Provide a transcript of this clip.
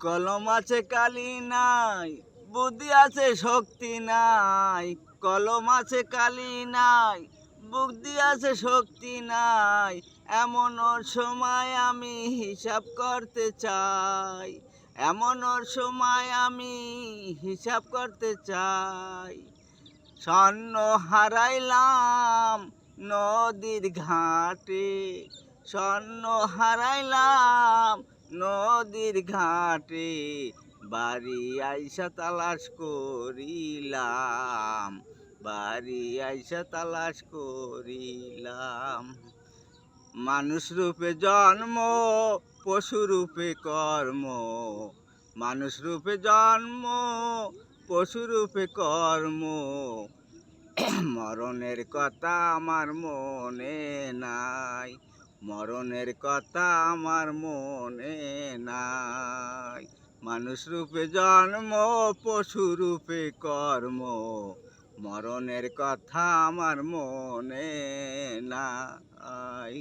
কলম আছে কালি নাই, বুদ্ধি আছে শক্তি নাই। কলম আছে কালি নাই, বুদ্ধি আছে শক্তি নাই। এমন ওর সময় আমি হিসাব করতে চাই, এমন ওর সময় আমি হিসাব করতে চাই। স্বর্ণ হারাইলাম নদীর ঘাটে, স্বর্ণ হারাইলাম নদীর ঘাটে। বাড়ি আইসা তালাশ করিলাম, বাড়ি আইসা তালাশ করিলাম। মানুষ রূপে জন্ম, পশু রূপে কর্ম। মানুষ রূপে জন্ম, পশু রূপে কর্ম। মরণের কথা আমার মনে নাই, মরণের কথা আমার মনে নাই। মানুষ রূপে জন্ম, পশু রূপে কর্ম। মরণের কথা আমার মনে নাই।